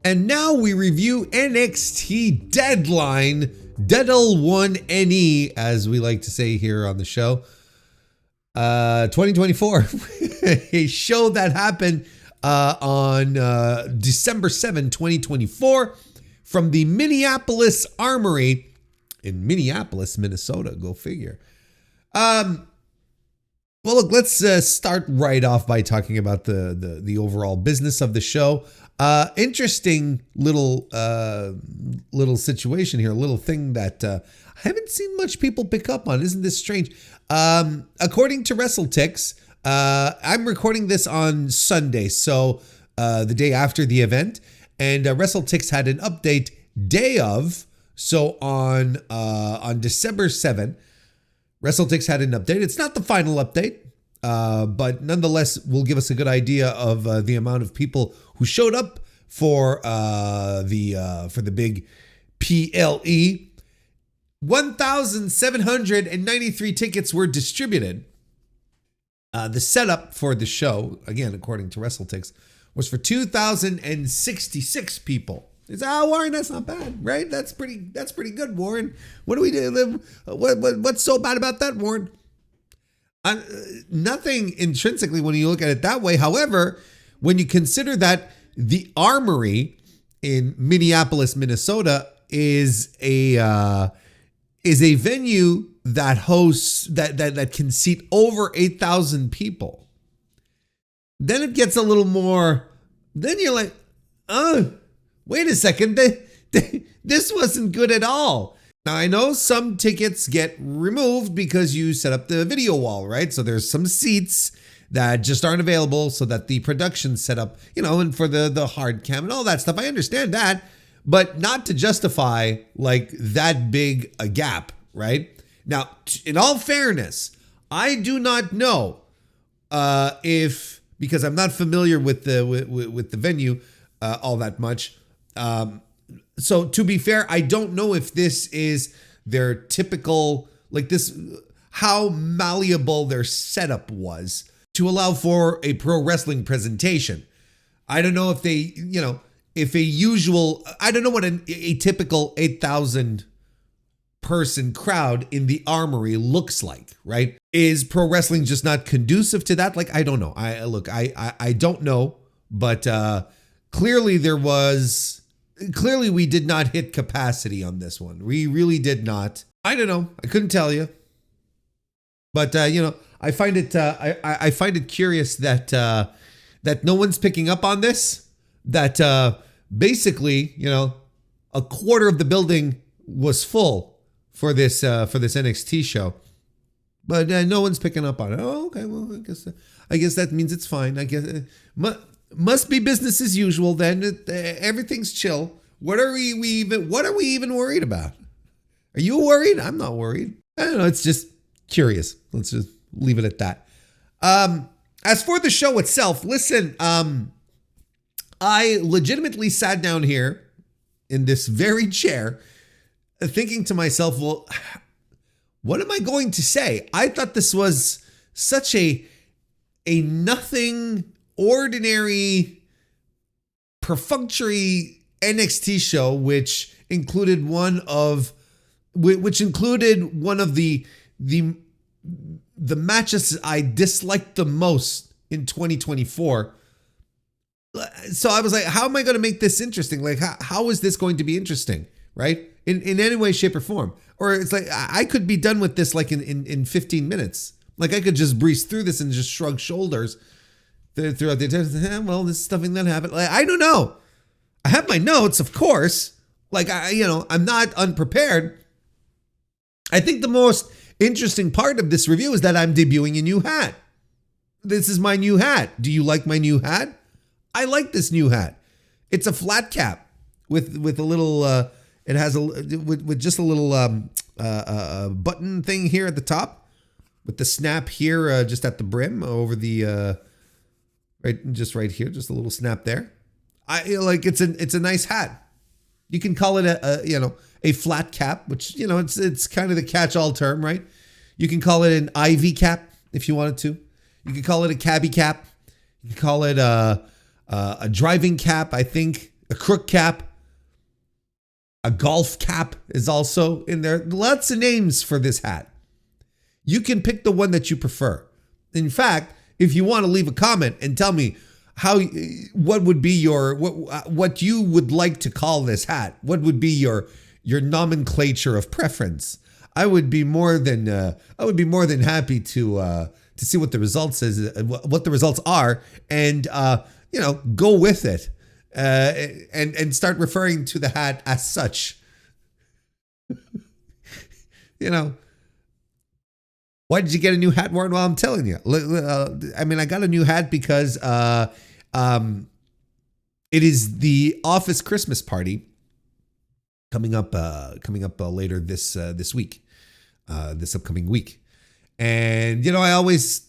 And now we review NXT Deadline, Deadline NE, as we like to say here on the show. 2024, a show that happened on December 7, 2024, from the Minneapolis Armory in Minneapolis, Minnesota. Go figure. Well, look, let's start right off by talking about the overall business of the show. Interesting little situation here, a little thing that I haven't seen much people pick up on. Isn't this strange? According to WrestleTix, I'm recording this on Sunday, so the day after the event, and WrestleTix had an update day of. So on December 7th, WrestleTix had an update. It's not the final update, but nonetheless will give us a good idea of the amount of people who showed up for the big PLE. 1,793 tickets were distributed. The setup for the show, again according to WrestleTix, was for 2,066 people. It's Warren, that's not bad, right? That's pretty good, Warren. What do we do? What's so bad about that, Warren? Nothing intrinsically when you look at it that way. However, when you consider that the Armory in Minneapolis, Minnesota, is a venue that hosts that can seat over 8,000 people, then it gets a little more. Then you're like, oh. Wait a second, this wasn't good at all. Now, I know some tickets get removed because you set up the video wall, right? So there's some seats that just aren't available so that the production set up, and for the hard cam and all that stuff. I understand that, but not to justify like that big a gap, right? Now, in all fairness, I do not know because I'm not familiar with the venue all that much. So to be fair, I don't know if this is their typical, how malleable their setup was to allow for a pro wrestling presentation. I don't know if they, I don't know what a typical 8,000 person crowd in the Armory looks like, right? Is pro wrestling just not conducive to that? I don't know. I don't know, but, Clearly, we did not hit capacity on this one. We really did not. I don't know. I couldn't tell you. But I find it I find it curious that that no one's picking up on this. That basically, a quarter of the building was full for this NXT show, but no one's picking up on it. Oh, okay. Well, I guess that means it's fine. I guess. Must be business as usual then. Everything's chill. What are we even worried about? Are you worried? I'm not worried. I don't know. It's just curious. Let's just leave it at that. As for the show itself, listen, I legitimately sat down here in this very chair thinking to myself, well, what am I going to say? I thought this was such a nothing ordinary, perfunctory NXT show, which included one of the matches I disliked the most in 2024. So I was like, how am I going to make this interesting? How is this going to be interesting, right? In any way, shape, or form? Or it's like I could be done with this in 15 minutes. I could just breeze through this and just shrug shoulders throughout the entire. Well, this is something that happened. I don't know. I have my notes, of course. I'm not unprepared. I think the most interesting part of this review is that I'm debuting a new hat. This is my new hat. Do you like my new hat? I like this new hat. It's a flat cap with a little. It has with just a little button thing here at the top, with the snap here just at the brim over the. Right here, just a little snap there. It's a nice hat. You can call it a flat cap, which it's kind of the catch-all term, right? You can call it an Ivy cap if you wanted to. You could call it a cabbie cap. You could call it a driving cap. I think a crook cap, a golf cap is also in there. Lots of names for this hat. You can pick the one that you prefer. In fact, if you want to leave a comment and tell me what would be your what you would like to call this hat, what would be your nomenclature of preference, I would be more than happy to see what the results are, and go with it, and start referring to the hat as such. Why did you get a new hat, Warren? Well, I'm telling you. I got a new hat because it is the office Christmas party coming up later this week, this upcoming week. And, I always,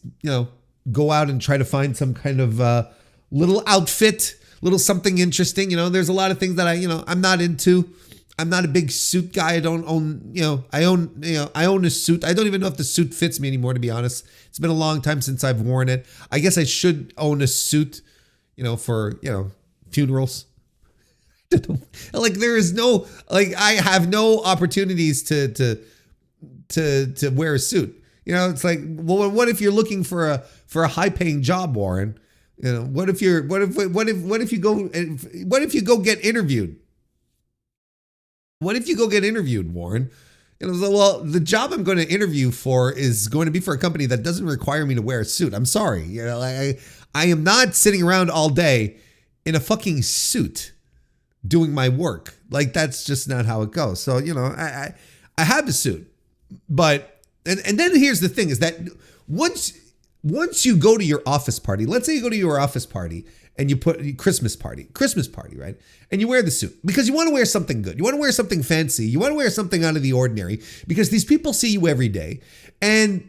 go out and try to find some kind of little outfit, little something interesting. There's a lot of things that I'm not into. I'm not a big suit guy. I don't own, I own a suit. I don't even know if the suit fits me anymore, to be honest. It's been a long time since I've worn it. I guess I should own a suit, for, funerals. There is no, I have no opportunities to wear a suit. It's like, well, what if you're looking for a high paying job, Warren? What if you go get interviewed? What if you go get interviewed, Warren? Well, the job I'm going to interview for is going to be for a company that doesn't require me to wear a suit. I'm sorry. I am not sitting around all day in a fucking suit doing my work. That's just not how it goes. So, I have a suit, but, and then here's the thing is that once you go to your office party, let's say you go to your office party and you put Christmas party, right? And you wear the suit because you want to wear something good. You want to wear something fancy. You want to wear something out of the ordinary because these people see you every day. And,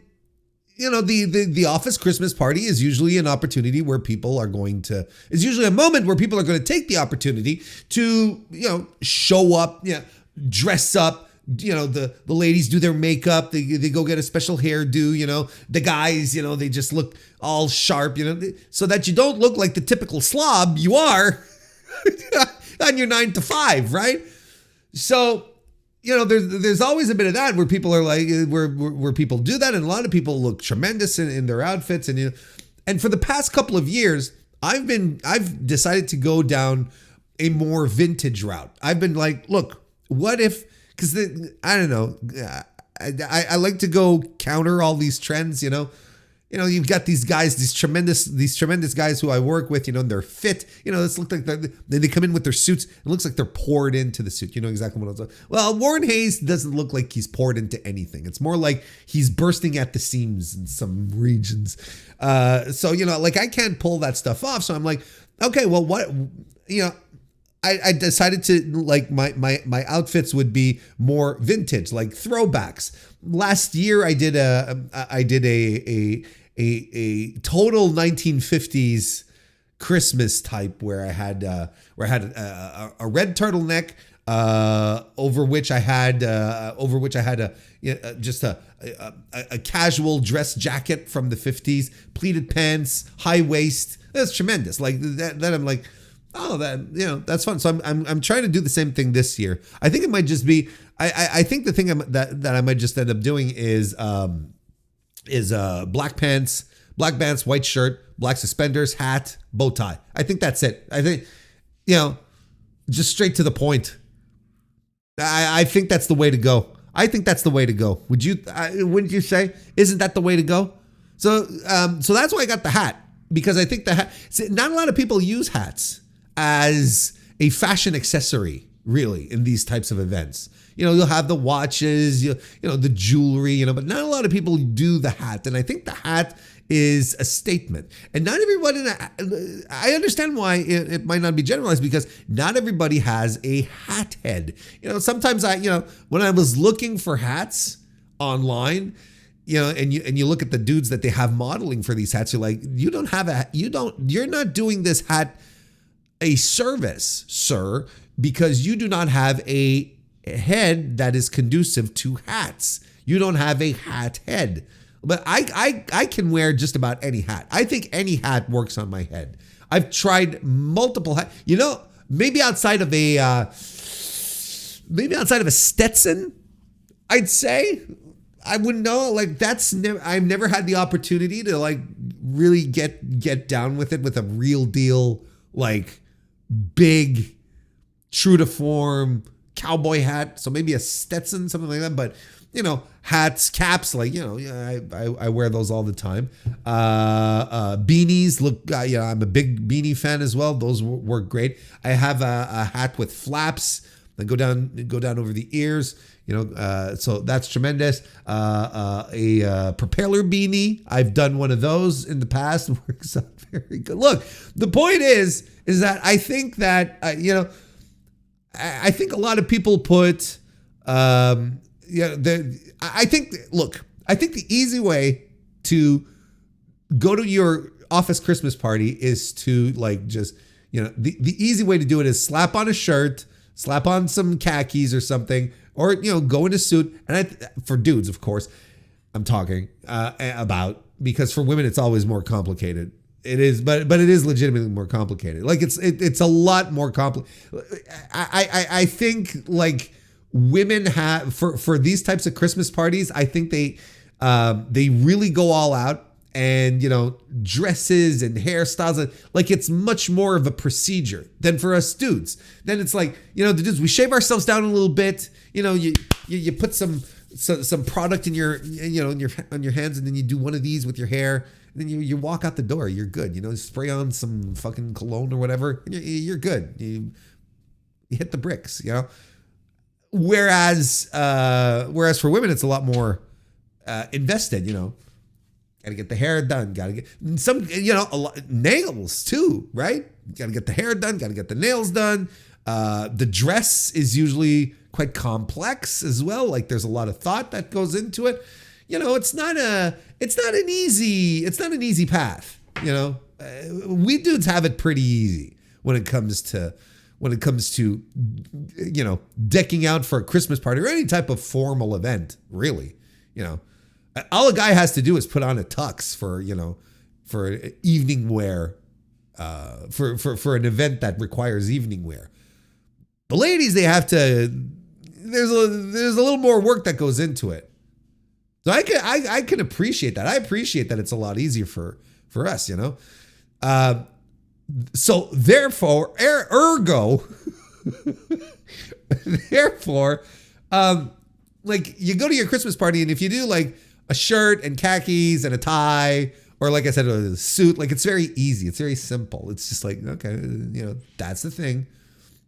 the office Christmas party is usually an opportunity where people are is usually a moment where people are going to take the opportunity to, show up, dress up. The ladies do their makeup, they go get a special hairdo, the guys, they just look all sharp, so that you don't look like the typical slob you are on your 9 to 5, right? So, there's always a bit of that where people are like, where people do that, and a lot of people look tremendous in their outfits, and for the past couple of years, I've decided to go down a more vintage route. I've been like, look, what if, because I don't know, I like to go counter all these trends. You've got these guys, these tremendous guys who I work with. And they're fit. This look like they come in with their suits. It looks like they're poured into the suit. You know exactly what I'm saying. Well, WarrenHayes doesn't look like he's poured into anything. It's more like he's bursting at the seams in some regions. So I can't pull that stuff off. So I'm like, okay, well, what I decided to my outfits would be more vintage, like throwbacks. Last year I did a total 1950s Christmas type where I had a red turtleneck over which I had a casual dress jacket from the 50s, pleated pants, high waist. That's tremendous. Like that I'm like, oh, that's fun. So I'm trying to do the same thing this year. I think it might just be. I think the thing that I might just end up doing is black pants, white shirt, black suspenders, hat, bow tie. I think that's it. I think just straight to the point. I think that's the way to go. Wouldn't you say? Isn't that the way to go? So that's why I got the hat, because I think the hat. See, not a lot of people use hats as a fashion accessory, really, in these types of events. You'll have the watches, the jewelry, but not a lot of people do the hat. And I think the hat is a statement. And not everybody, I understand why it might not be generalized, because not everybody has a hat head. Sometimes when I was looking for hats online, and you look at the dudes that they have modeling for these hats, you're like, you're not doing this hat a service, sir, because you do not have a head that is conducive to hats. You don't have a hat head. But I can wear just about any hat. I think any hat works on my head. I've tried multiple hats. maybe outside of a Stetson, I'd say. I wouldn't know. Like I've never had the opportunity to like really get down with it with a real deal, like big, true to form cowboy hat. So maybe a Stetson, something like that. But hats, caps, like I wear those all the time. Beanies look. I'm a big beanie fan as well. Those work great. I have a hat with flaps that go down over the ears. So that's tremendous. A propeller beanie. I've done one of those in the past. It works out very good. Look, the point is that I think that, I think a lot of people put, I think the easy way to go to your office Christmas party is to like just, the easy way to do it is slap on a shirt, slap on some khakis or something, or, go in a suit. And for dudes, of course, I'm talking about, because for women, it's always more complicated. It is, but it is legitimately more complicated. Like it's a lot more complicated. I think like women have, for these types of Christmas parties, I think they really go all out. And, dresses and hairstyles, like it's much more of a procedure than for us dudes. Then it's like, the dudes, we shave ourselves down a little bit. You put some product in your, on your hands, and then you do one of these with your hair. And then you walk out the door. You're good. Spray on some fucking cologne or whatever. And you're good. You hit the bricks, Whereas for women, it's a lot more invested, Gotta get the hair done. Gotta get some, a lot, nails too, right? Gotta get the hair done. Gotta get the nails done. The dress is usually quite complex as well. Like there's a lot of thought that goes into it. It's not an easy path. We dudes have it pretty easy when it comes to decking out for a Christmas party or any type of formal event. Really, all a guy has to do is put on a tux for evening wear, for an event that requires evening wear. The ladies, they have to. There's a little more work that goes into it. So I can appreciate that. I appreciate that it's a lot easier for us, So therefore, ergo, like you go to your Christmas party, and if you do like a shirt and khakis and a tie, or like I said, a suit, like it's very easy. It's very simple. It's just like, okay, that's the thing.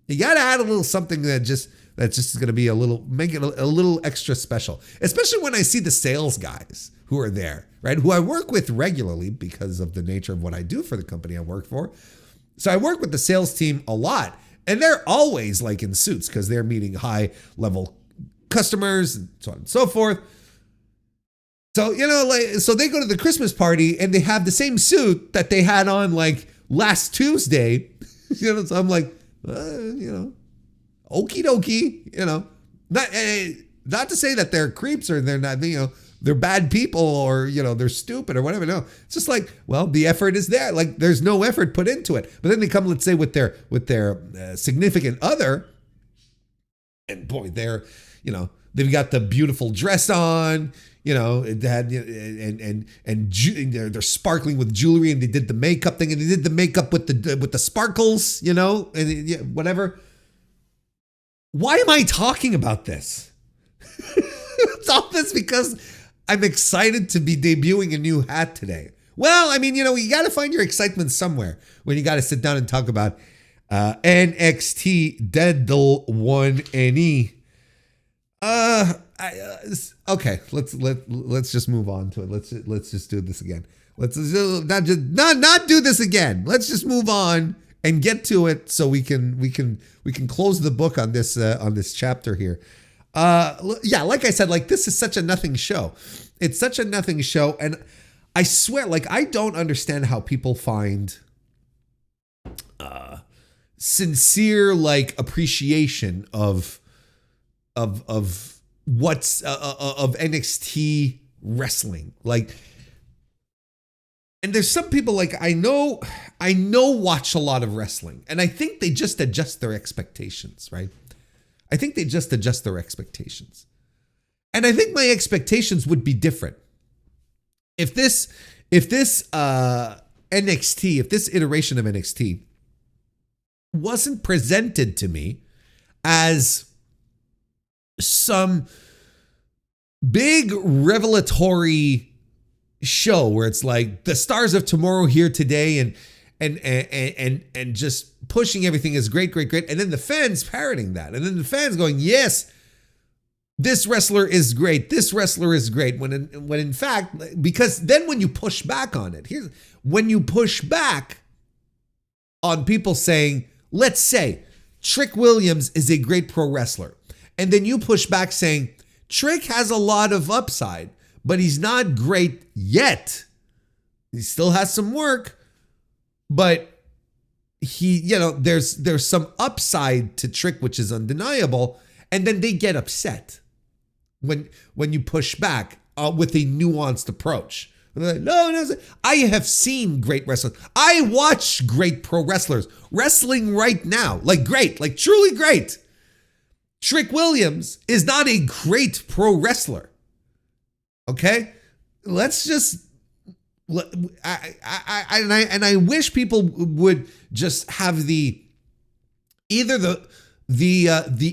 You got to add a little something that's just going to be make it a little extra special, especially when I see the sales guys who are there, right? Who I work with regularly because of the nature of what I do for the company I work for. So I work with the sales team a lot, and they're always like in suits because they're meeting high level customers and so on and so forth. So, so they go to the Christmas party and they have the same suit that they had on like last Tuesday. So I'm like, okie dokie, not to say that they're creeps or they're not, they're bad people or, they're stupid or whatever. No, it's just like, well, the effort is there. Like there's no effort put into it. But then they come, let's say with their significant other, and boy, they're, they've got the beautiful dress on, it had, and they're sparkling with jewelry, and they did the makeup thing, and they did the makeup with the sparkles, and whatever. Why am I talking about this? It's all this because I'm excited to be debuting a new hat today. Well, I mean, you got to find your excitement somewhere when you got to sit down and talk about NXT Deadline. Okay, let's just move on to it. Let's just do this again. Let's just not do this again. Let's just move on and get to it so we can close the book on this chapter here. Yeah, like I said, like this is such a nothing show. It's such a nothing show, and I swear, like I don't understand how people find sincere like appreciation of what's of NXT wrestling. Like And there's some people like I know watch a lot of wrestling, and I think they just adjust their expectations, right? I think they just adjust their expectations. And I think my expectations would be different. If this NXT, if this iteration of NXT wasn't presented to me as some big revelatory show where it's like the stars of tomorrow here today and just pushing everything as great, and then the fans parroting that, and then the fans going, yes, this wrestler is great, this wrestler is great, when in fact, because then when you push back on it, when you push back on people saying, let's say Trick Williams is a great pro wrestler, and then you push back saying Trick has a lot of upside, but he's not great yet. He still has some work, but there's some upside to Trick, which is undeniable. And then they get upset when you push back with a nuanced approach. Like, no, I have seen great wrestlers. I watch great pro wrestlers wrestling right now, like great, like truly great. Trick Williams is not a great pro wrestler. Okay, let's just. I wish people would just have the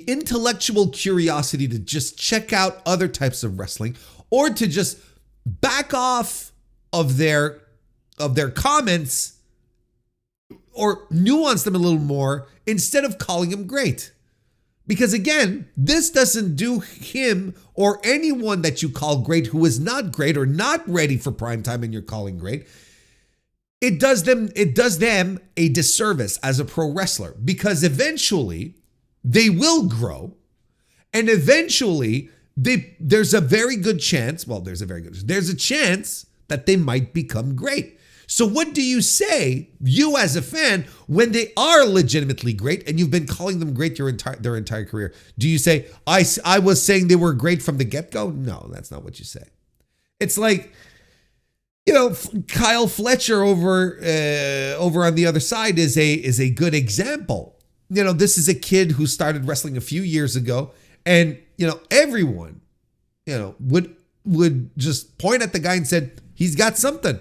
intellectual curiosity to just check out other types of wrestling, or to just back off of their comments or nuance them a little more instead of calling him great. Because again, this doesn't do him or anyone that you call great who is not great or not ready for prime time and you're calling great. It does them a disservice as a pro wrestler, because eventually they will grow, and eventually there's a chance that they might become great. So what do you say, you as a fan, when they are legitimately great and you've been calling them great their entire career? Do you say, I was saying they were great from the get-go? No, that's not what you say. It's like, Kyle Fletcher over on the other side is a good example. This is a kid who started wrestling a few years ago, and everyone would just point at the guy and said, he's got something.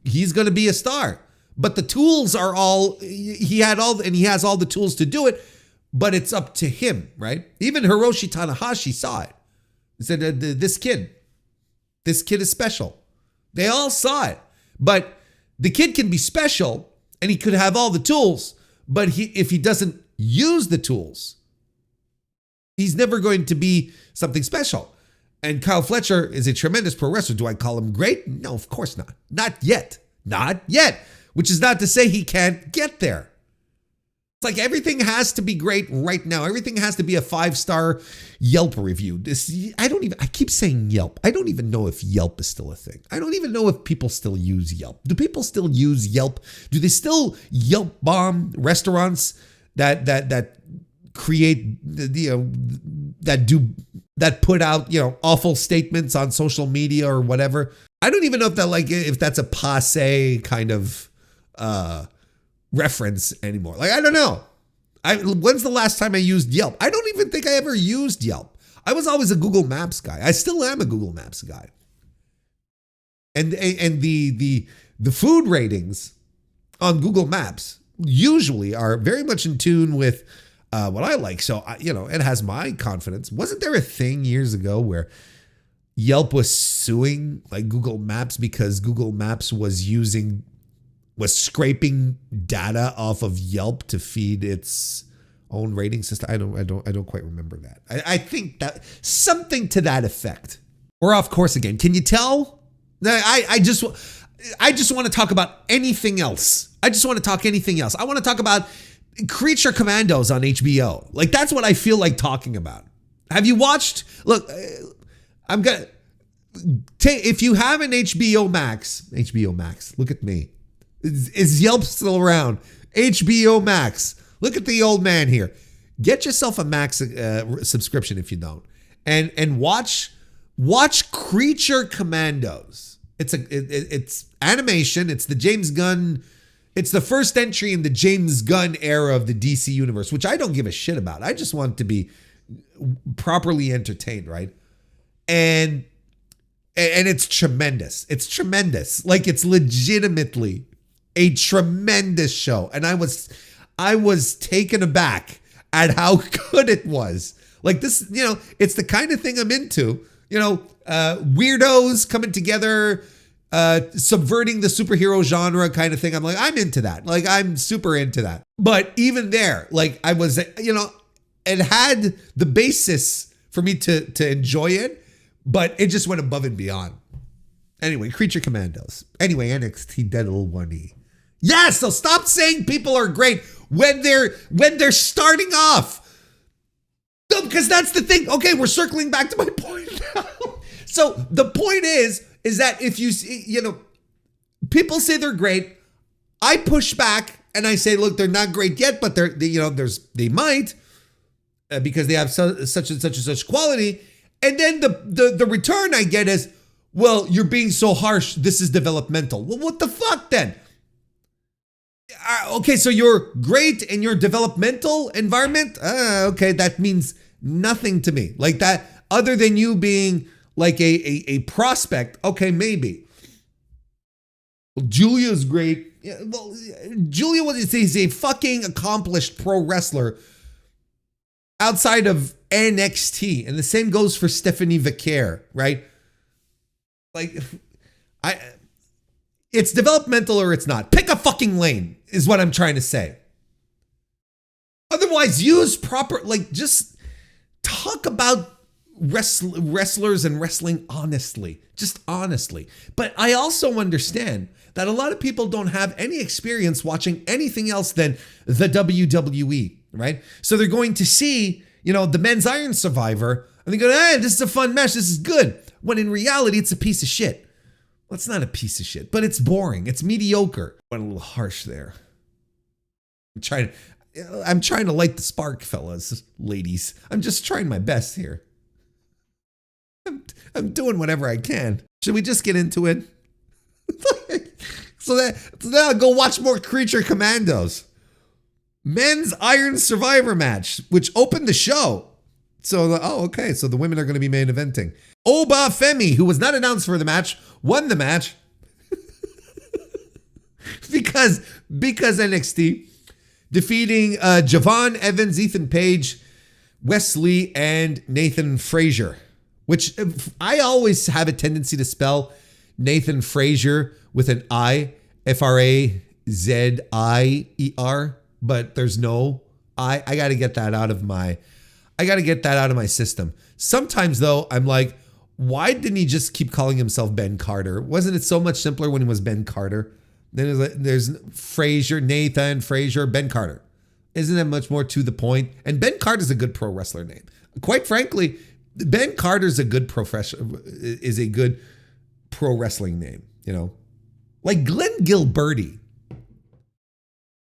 He's going to be a star, but the tools are he has all the tools to do it, but it's up to him, right? Even Hiroshi Tanahashi saw it. He said, this kid is special. They all saw it, but the kid can be special and he could have all the tools, but if he doesn't use the tools, he's never going to be something special. And Kyle Fletcher is a tremendous pro wrestler. Do I call him great? No, of course not. Not yet. Which is not to say he can't get there. It's like everything has to be great right now. Everything has to be a 5-star Yelp review. I keep saying Yelp. I don't even know if Yelp is still a thing. I don't even know if people still use Yelp. Do people still use Yelp? Do they still Yelp bomb restaurants that create that put out awful statements on social media or whatever? I don't even know if that's a passe kind of reference anymore. I don't know. When's the last time I used Yelp? I don't even think I ever used Yelp. I was always a Google Maps guy. I still am a Google Maps guy. And the food ratings on Google Maps usually are very much in tune with what I like. So, it has my confidence. Wasn't there a thing years ago where Yelp was suing Google Maps because Google Maps was scraping data off of Yelp to feed its own rating system? I don't quite remember that. I think that something to that effect. We're off course again. Can you tell? I just want to talk about anything else. I want to talk about Creature Commandos on HBO. That's what I feel like talking about. Have you watched? Look, I'm gonna take, if you have an HBO Max, look at me. Is Yelp still around? HBO Max. Look at the old man here. Get yourself a Max subscription if you don't, and watch Creature Commandos. It's animation. It's the James Gunn. It's the first entry in the James Gunn era of the DC universe, which I don't give a shit about. I just want to be properly entertained, right? And it's tremendous. It's tremendous. Like, it's legitimately a tremendous show. And I was taken aback at how good it was. Like, this, it's the kind of thing I'm into. Weirdos coming together, subverting the superhero genre kind of thing. I'm like, I'm into that. Like, I'm super into that. But even there, like, I was, it had the basis for me to enjoy it, but it just went above and beyond. Anyway, Creature Commandos. Anyway, NXT Deadline. Yes, so stop saying people are great when they're starting off. No, because that's the thing. Okay, we're circling back to my point now. So the point is that if people say they're great, I push back and I say, look, they're not great yet, but they might because they have such and such quality. And then the return I get is, well, you're being so harsh. This is developmental. Well, what the fuck then? Okay, so you're great in your developmental environment? Okay, that means nothing to me. Like that, other than you being like a prospect, okay, maybe. Well, Julia's great. Yeah, well, Julia is a fucking accomplished pro wrestler outside of NXT. And the same goes for Stephanie Vicaire, right? Like, it's developmental or it's not. Pick a fucking lane is what I'm trying to say. Otherwise, use proper, like, just talk about wrestlers and wrestling honestly, just honestly. But I also understand that a lot of people don't have any experience watching anything else than the WWE, right? So they're going to see, the Men's Iron Survivor, and they go, hey, this is a fun match, this is good. When in reality, it's a piece of shit. Well, it's not a piece of shit, but it's boring. It's mediocre. Went a little harsh there. I'm trying to light the spark, fellas, ladies. I'm just trying my best here. I'm doing whatever I can. Should we just get into it? So now I'll go watch more Creature Commandos. Men's Iron Survivor match, which opened the show. So, okay. So the women are going to be main eventing. Oba Femi, who was not announced for the match, won the match. because NXT, defeating Javon Evans, Ethan Page, Wesley, and Nathan Frazier. Which I always have a tendency to spell Nathan Frazier with an I, Frazier, but there's no I. I got to get that out of my system. Sometimes though, I'm like, why didn't he just keep calling himself Ben Carter? Wasn't it so much simpler when he was Ben Carter? Then there's Frazier, Nathan Frazier, Ben Carter. Isn't that much more to the point? And Ben Carter's a good pro wrestler name. Quite frankly, Ben Carter's a good pro wrestling name, like Glenn Gilberti.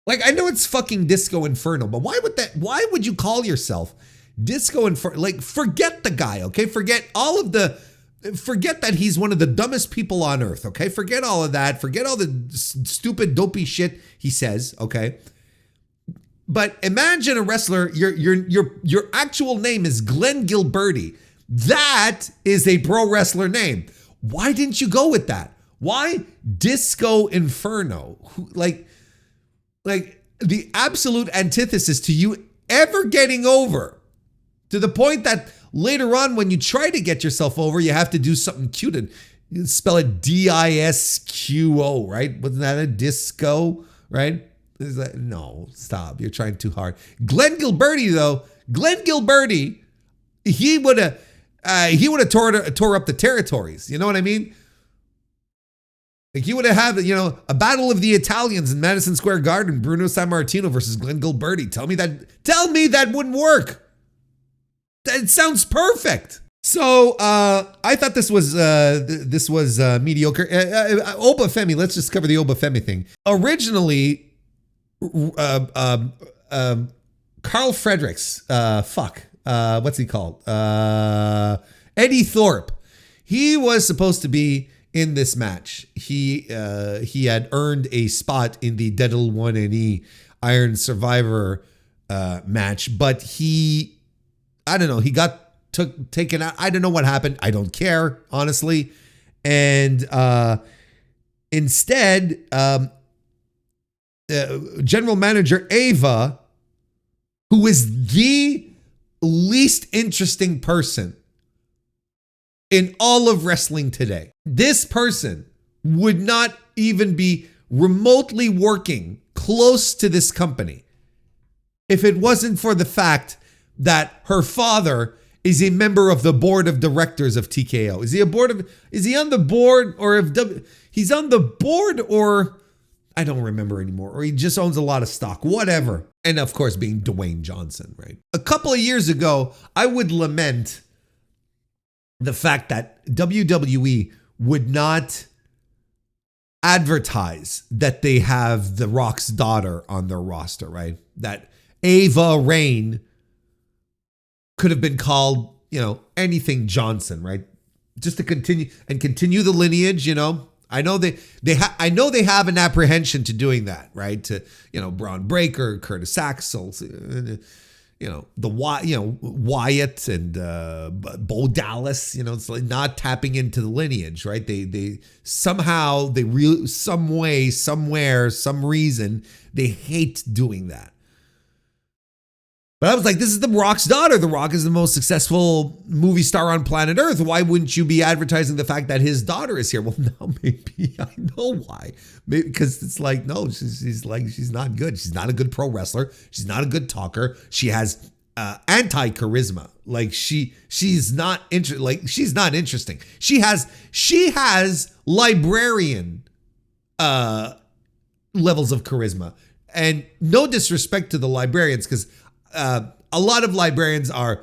Like, I know it's fucking Disco Inferno, but why would you call yourself Disco Inferno? Like, forget the guy, okay? Forget that he's one of the dumbest people on earth, okay? Forget all of that. Forget all the stupid, dopey shit he says, okay? But imagine a wrestler, your actual name is Glenn Gilberti. That is a pro wrestler name. Why didn't you go with that? Why Disco Inferno? Like the absolute antithesis to you ever getting over, to the point that later on when you try to get yourself over, you have to do something cute and you spell it DISQO, right? Wasn't that a disco, right? No, stop. You're trying too hard. Glenn Gilberti, though, he would have tore up the territories. You know what I mean? Like, he would have had, a battle of the Italians in Madison Square Garden, Bruno Sammartino versus Glenn Gilberti. Tell me that wouldn't work. That sounds perfect. So I thought this was mediocre. Oba Femi. Let's just cover the Oba Femi thing. Originally, Carl Fredericks, what's he called? Eddie Thorpe. He was supposed to be in this match. He had earned a spot in the WWE NXT Iron Survivor match, but he got taken out. I don't know what happened. I don't care, honestly. And instead, General Manager Ava, who is the least interesting person in all of wrestling today. This person would not even be remotely working close to this company if it wasn't for the fact that her father is a member of the board of directors of TKO. Is he on the board, or he's on the board, or I don't remember anymore, or he just owns a lot of stock, whatever. And of course, being Dwayne Johnson, right? A couple of years ago, I would lament the fact that WWE would not advertise that they have The Rock's daughter on their roster, right? That Ava Raine could have been called, anything Johnson, right? Just to continue the lineage, I know they have an apprehension to doing that, right? To, Braun Breaker, Curtis Axel, Wyatt and Bo Dallas, it's like not tapping into the lineage, right? They somehow, some way, somewhere, some reason, they hate doing that. But I was like, this is The Rock's daughter. The Rock is the most successful movie star on planet Earth. Why wouldn't you be advertising the fact that his daughter is here? Well, now maybe I know why. Maybe because it's like, no, she's not good. She's not a good pro wrestler. She's not a good talker. She has anti-charisma. Like she's not interesting. She has librarian levels of charisma. And no disrespect to the librarians, because a lot of librarians are,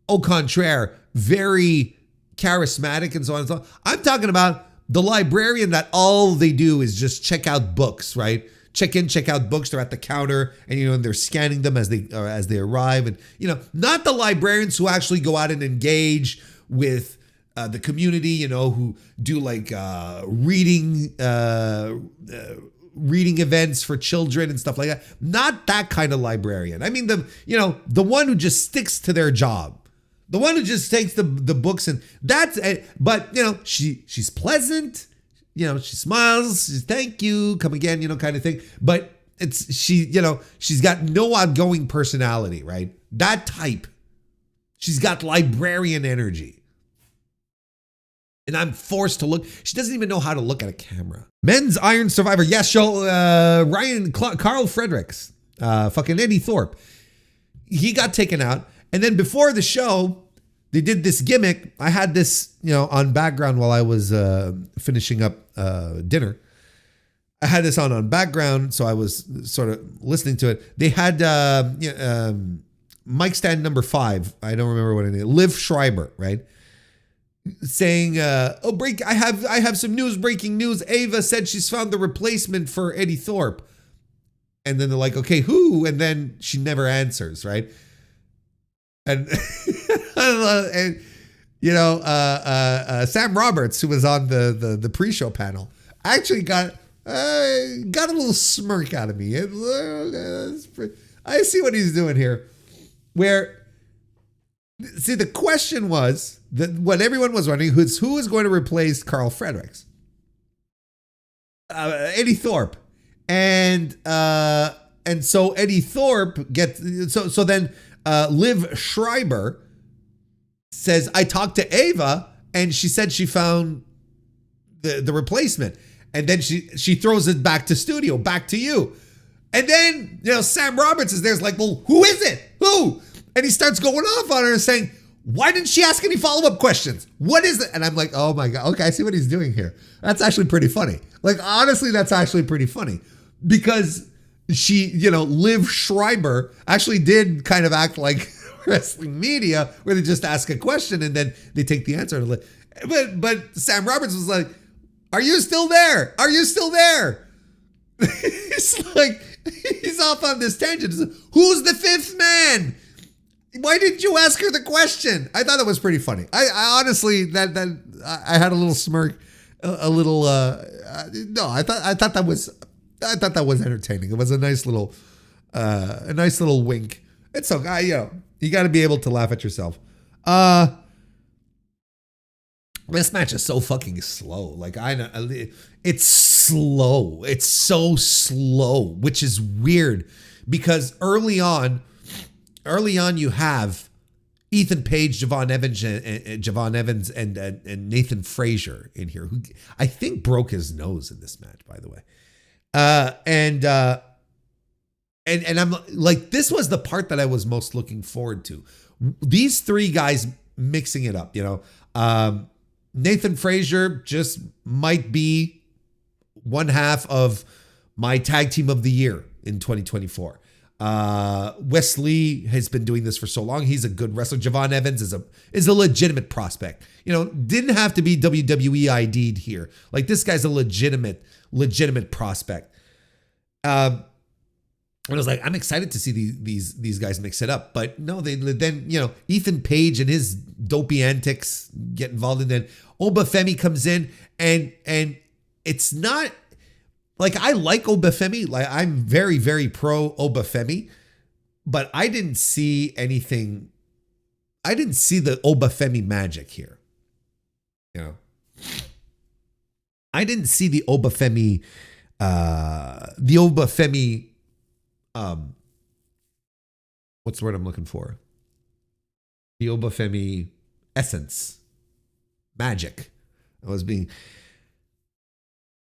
au contraire, very charismatic and so on and so on. I'm talking about the librarian that all they do is just check out books, right? Check in, check out books. They're at the counter and, and they're scanning them as they arrive. And, not the librarians who actually go out and engage with the community, who do like reading events for children and stuff like that. Not that kind of librarian. I mean, the one who just sticks to their job. The one who just takes the books, and that's it. But, she's pleasant. She smiles. She's thank you, come again, kind of thing. But she's got no outgoing personality, right? That type. She's got librarian energy. And I'm forced to look. She doesn't even know how to look at a camera. Men's Iron Survivor. Yes, show Carl Fredericks, fucking Eddie Thorpe. He got taken out. And then before the show, they did this gimmick. I had this, on background while I was finishing up dinner. I had this on background, so I was sort of listening to it. They had mic stand number 5. I don't remember what it is. Liv Schreiber, right? Saying, I have some breaking news. Ava said she's found the replacement for Eddie Thorpe. And then they're like, okay, who? And then she never answers, right? And, Sam Roberts, who was on the pre-show panel, actually got a little smirk out of me. I see what he's doing here. See, the question was that what everyone was wondering, who is going to replace Carl Fredericks? Eddie Thorpe. And so Eddie Thorpe gets, so then Liv Schreiber says, I talked to Ava and she said she found the replacement. And then she throws it back to studio, back to you. And then, Sam Roberts is there, like, well, who is it? Who? And he starts going off on her saying, why didn't she ask any follow-up questions? What is it? And I'm like, oh my God. Okay, I see what he's doing here. That's actually pretty funny. Like, honestly, that's actually pretty funny. Because she, Liv Schreiber actually did kind of act like wrestling media, where they just ask a question and then they take the answer. But Sam Roberts was like, are you still there? Are you still there? It's like, he's off on this tangent. Like, who's the fifth man? Why didn't you ask her the question? I thought that was pretty funny. I honestly, that I had a little smirk a little. No, I thought that was entertaining. It was a nice little wink. It's okay, you got to be able to laugh at yourself. This match is so fucking slow. Like it's slow. It's so slow, which is weird because early on you have Ethan Page, Javon Evans, and Nathan Frazier in here, who I think broke his nose in this match, by the way. And I'm like, this was the part that I was most looking forward to. These three guys mixing it up, Nathan Frazier just might be one half of my tag team of the year in 2024. Wesley has been doing this for so long. He's a good wrestler. Javon Evans is a legitimate prospect. Didn't have to be WWE ID'd here. Like, this guy's a legitimate prospect. And I was like, I'm excited to see these guys mix it up. But no, then Ethan Page and his dopey antics get involved, and then Obafemi comes in, and it's not like, I like Obafemi. Like, I'm very, very pro Obafemi, but I didn't see anything. I didn't see the Obafemi magic here. I didn't see the Obafemi. What's the word I'm looking for? The Obafemi essence, magic. I was being,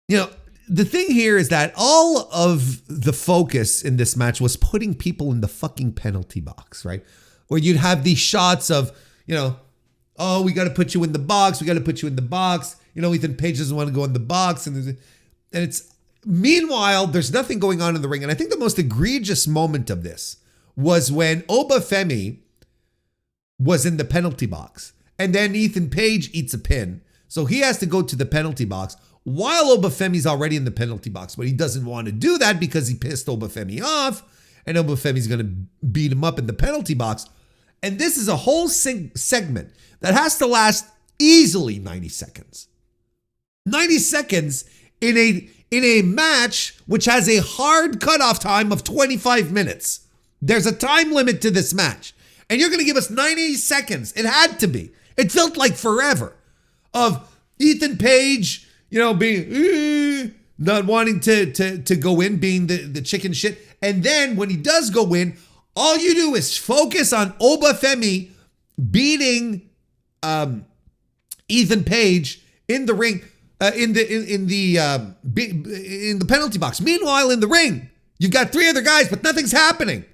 the thing here is that all of the focus in this match was putting people in the fucking penalty box, right? Where you'd have these shots of, oh, we got to put you in the box. We got to put you in the box. Ethan Page doesn't want to go in the box. And it's, meanwhile, there's nothing going on in the ring. And I think the most egregious moment of this was when Obafemi was in the penalty box. And then Ethan Page eats a pin. So he has to go to the penalty box while Obafemi's already in the penalty box. But he doesn't want to do that because he pissed Obafemi off. And Obafemi's going to beat him up in the penalty box. And this is a whole segment that has to last easily 90 seconds. 90 seconds in a match which has a hard cutoff time of 25 minutes. There's a time limit to this match. And you're going to give us 90 seconds. It had to be. It felt like forever of Ethan Page, being not wanting to go in, being the chicken shit. And then when he does go in, all you do is focus on Obafemi beating Ethan Page in the ring, in the penalty box. Meanwhile, in the ring, you've got three other guys, but nothing's happening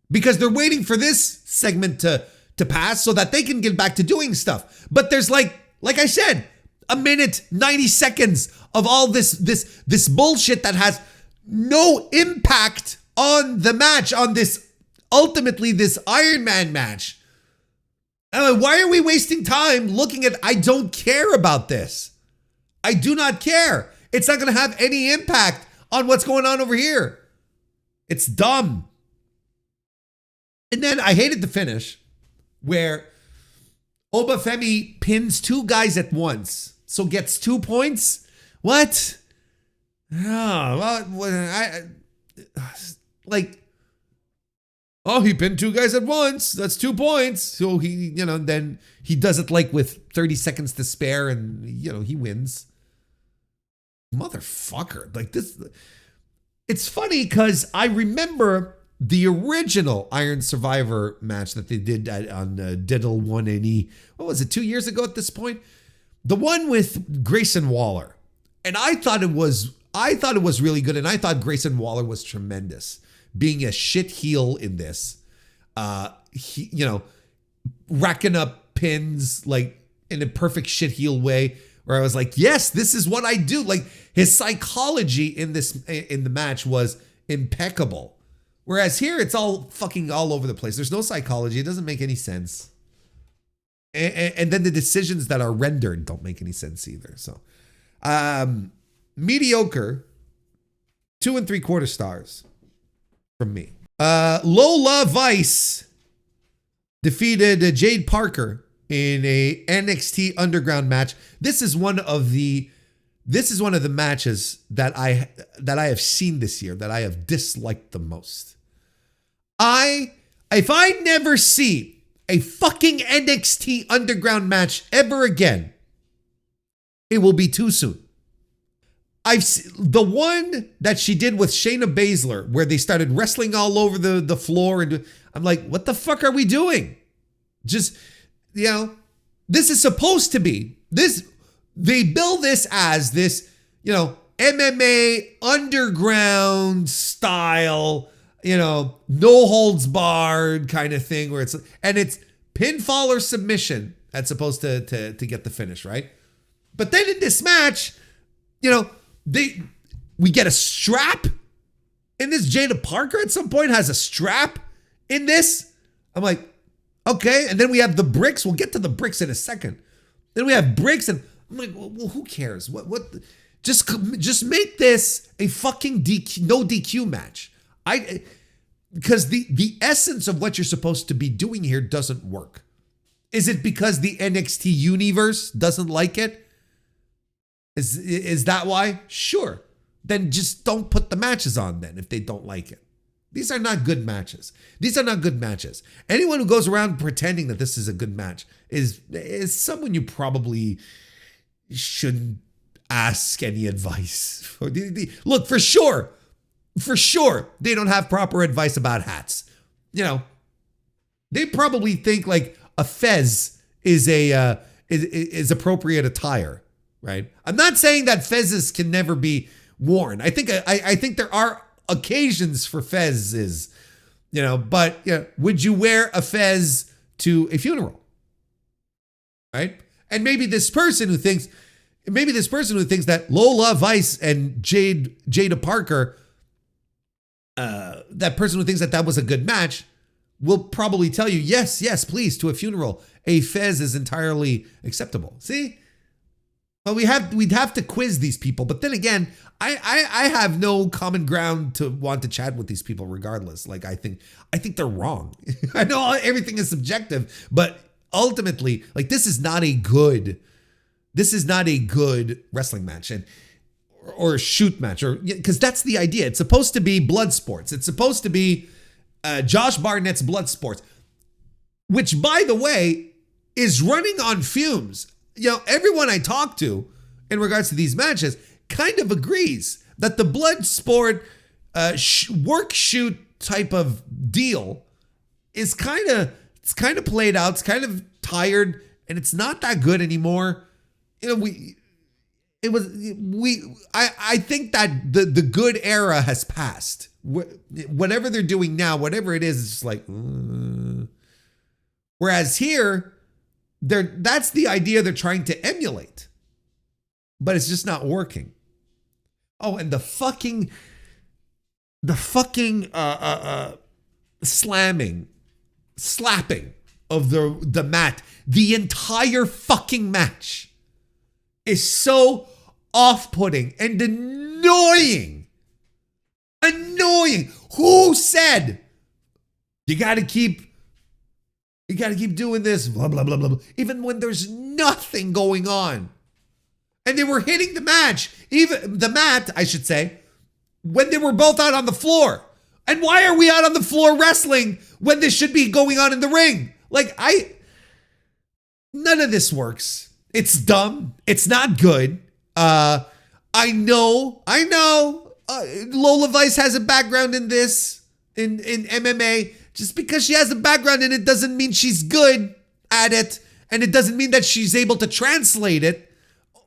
because they're waiting for this segment to pass so that they can get back to doing stuff. But there's like I said, a minute, 90 seconds of all this bullshit that has no impact on the match, on this, ultimately, this Iron Man match. Why are we wasting time looking at, I don't care about this. I do not care. It's not going to have any impact on what's going on over here. It's dumb. And then I hated the finish where Obafemi pins two guys at once. So gets 2 points. What? Oh, well, he pinned two guys at once. That's 2 points. So he, then he does it like with 30 seconds to spare and, he wins. Motherfucker. Like this. It's funny because I remember the original Iron Survivor match that they did on WWE NXT. What was it, 2 years ago at this point? The one with Grayson Waller. And I thought it was really good. And I thought Grayson Waller was tremendous. Being a shit heel in this, racking up pins like in a perfect shit heel way, where I was like, yes, this is what I do. Like, his psychology in the match was impeccable. Whereas here, it's all fucking all over the place. There's no psychology. It doesn't make any sense. And then the decisions that are rendered don't make any sense either. So, mediocre, 2 3/4 stars from me. Lola Vice defeated Jade Parker in a NXT Underground match. This is one of the This is one of the matches that I have seen this year that I have disliked the most. If I never see a fucking NXT Underground match ever again, it will be too soon. The one that she did with Shayna Baszler, where they started wrestling all over the floor, and I'm like, what the fuck are we doing? Just, this is supposed to be this. They bill this as this, MMA underground style, no holds barred kind of thing where it's pinfall or submission that's supposed to get the finish, right? But then in this match, we get a strap in this. Jada Parker at some point has a strap in this. I'm like, okay. And then we have the bricks. We'll get to the bricks in a second. Then we have bricks, and I'm like, well, who cares? What? Just make this a fucking no DQ match. Because the essence of what you're supposed to be doing here doesn't work. Is it because the NXT universe doesn't like it? Is that why? Sure. Then just don't put the matches on then if they don't like it. These are not good matches. These are not good matches. Anyone who goes around pretending that this is a good match is someone you probably shouldn't ask any advice. Look, for sure, they don't have proper advice about hats. They probably think like a fez is appropriate attire, right? I'm not saying that fezzes can never be worn. I think there are occasions for fezzes, but would you wear a fez to a funeral? Right? And maybe this person who thinks that Lola Vice and Jada Parker, that person who thinks that was a good match, will probably tell you, yes, please, to a funeral, a fez is entirely acceptable. See? Well, we'd have to quiz these people. But then again, I have no common ground to want to chat with these people regardless. Like, I think they're wrong. I know everything is subjective, but ultimately, like, this is not a good wrestling match or a shoot match, because that's the idea. It's supposed to be blood sports. It's supposed to be Josh Barnett's blood sports, which, by the way, is running on fumes. Everyone I talk to in regards to these matches kind of agrees that the blood sport work shoot type of deal is kind of played out. It's kind of tired, and it's not that good anymore. I think that the good era has passed. Whatever they're doing now, whatever it is, it's just like, whereas here, that's the idea they're trying to emulate, but it's just not working. Oh, and the fucking slapping of the mat, the entire fucking match is so off-putting and annoying. Who said you gotta keep doing this, blah, blah, blah, blah, even when there's nothing going on? And they were hitting the mat, I should say, when they were both out on the floor. And why are we out on the floor wrestling when this should be going on in the ring? Like, none of this works. It's dumb. It's not good. I know. Lola Vice has a background in this, in MMA. Just because she has a background in it doesn't mean she's good at it. And it doesn't mean that she's able to translate it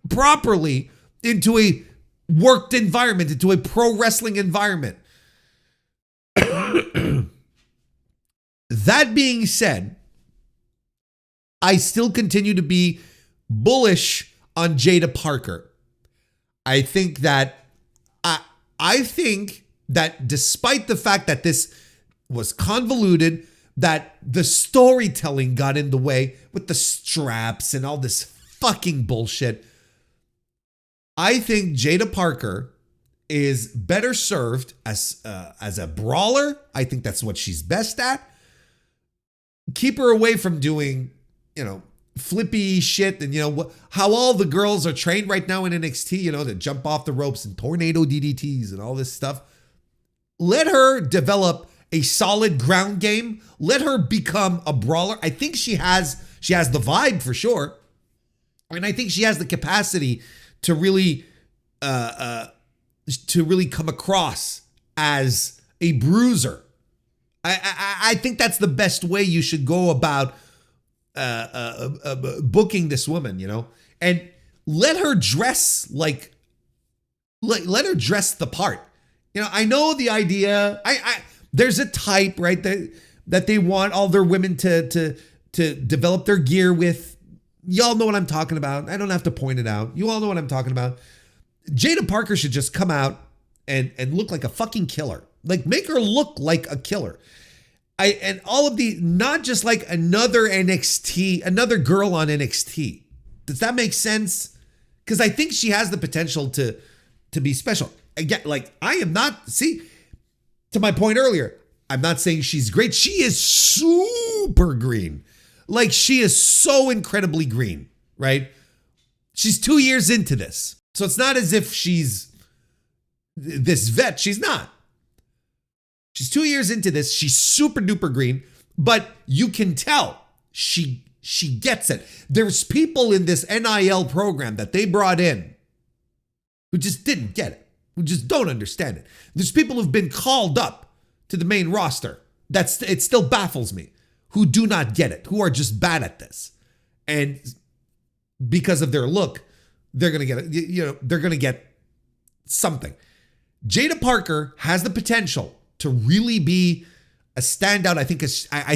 properly into a worked environment, into a pro wrestling environment. That being said, I still continue to be bullish on Jada Parker. I think that despite the fact that this was convoluted, that the storytelling got in the way with the straps and all this fucking bullshit, I think Jada Parker is better served as a brawler. I think that's what she's best at. Keep her away from doing, flippy shit and, how all the girls are trained right now in NXT, to jump off the ropes and tornado DDTs and all this stuff. Let her develop a solid ground game. Let her become a brawler. I think she has the vibe for sure. And I think she has the capacity to really come across as a bruiser. I think that's the best way you should go about booking this woman, and let her dress let her dress the part. I know the idea. There's a type, right, that they want all their women to develop their gear with. Y'all know what I'm talking about. I don't have to point it out. You all know what I'm talking about. Jada Parker should just come out and look like a fucking killer. Like, make her look like a killer. And all of the, not just like another girl on NXT. Does that make sense? Because I think she has the potential to be special. Again, to my point earlier, I'm not saying she's great. She is super green. Like, she is so incredibly green, right? She's 2 years into this. So it's not as if she's this vet. She's not. She's 2 years into this. She's super duper green, but you can tell she gets it. There's people in this NIL program that they brought in who just didn't get it, who just don't understand it. There's people who've been called up to the main roster. It still baffles me, who do not get it, who are just bad at this. And because of their look, they're going to get it, they're going to get something. Jada Parker has the potential to really be a standout. I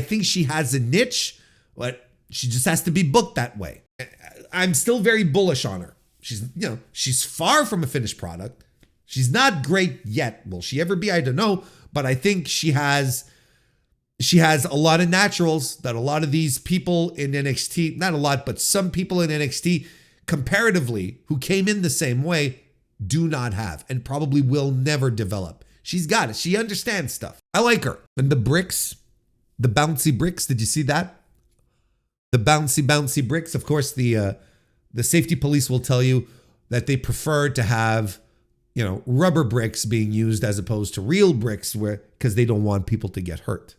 think she has a niche, but she just has to be booked that way. I'm still very bullish on her. She's far from a finished product. She's not great yet. Will she ever be? I don't know. But I think she has a lot of naturals that a lot of these people in NXT, not a lot, but some people in NXT comparatively who came in the same way do not have and probably will never develop. She's got it. She understands stuff. I like her. And the bricks, the bouncy bricks, did you see that? The bouncy bricks. Of course, the safety police will tell you that they prefer to have, rubber bricks being used as opposed to real bricks because they don't want people to get hurt.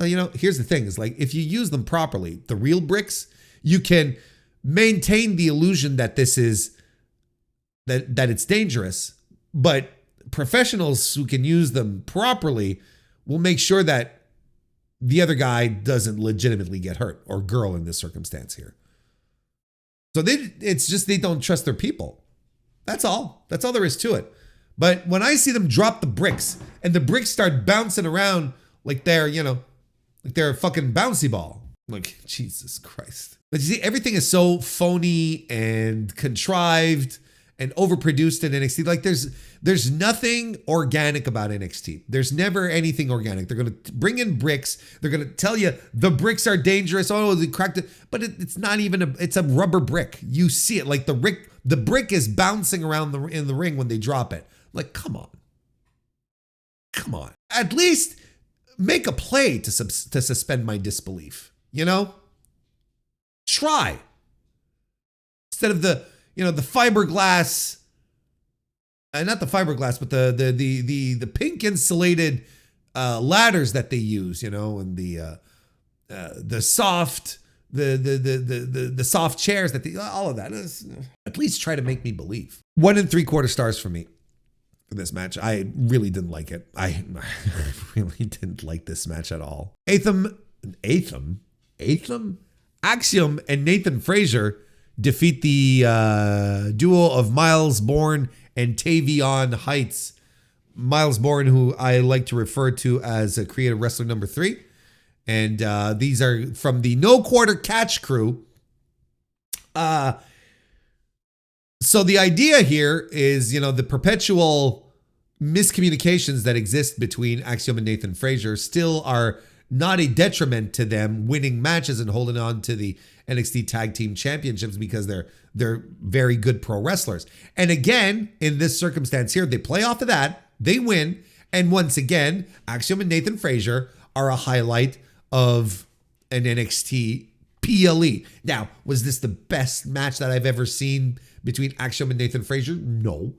Well, here's the thing is, like, if you use them properly, the real bricks, you can maintain the illusion that this is, that it's dangerous, but professionals who can use them properly will make sure that the other guy doesn't legitimately get hurt, or girl in this circumstance here. So it's just they don't trust their people. That's all. That's all there is to it. But when I see them drop the bricks and the bricks start bouncing around like they're, like they're a fucking bouncy ball. Like, Jesus Christ. But you see, everything is so phony and contrived and overproduced in NXT. Like, there's nothing organic about NXT. There's never anything organic. They're going to bring in bricks. They're going to tell you the bricks are dangerous. Oh, they cracked it. But it's not even it's a rubber brick. You see it. Like, the brick is bouncing around in the ring when they drop it. Like, come on. Come on. At least make a play to suspend my disbelief. Try. Instead of the fiberglass, not the fiberglass, but the pink insulated ladders that they use, and the soft the soft chairs all of that is, at least try to make me believe. 1 3/4 stars for me for this match. I really didn't like it. I really didn't like this match at all. Axiom and Nathan Frazier defeat the duo of Miles Bourne and Tavion Heights. Miles Bourne, who I like to refer to as a creative wrestler number 3. And these are from the No Quarter Catch crew. So the idea here is, the perpetual miscommunications that exist between Axiom and Nathan Frazier still are not a detriment to them winning matches and holding on to the NXT Tag Team Championships, because they're very good pro wrestlers. And again, in this circumstance here, they play off of that, they win, and once again, Axiom and Nathan Frazier are a highlight of an NXT PLE. Now, was this the best match that I've ever seen between Axiom and Nathan Frazier? No.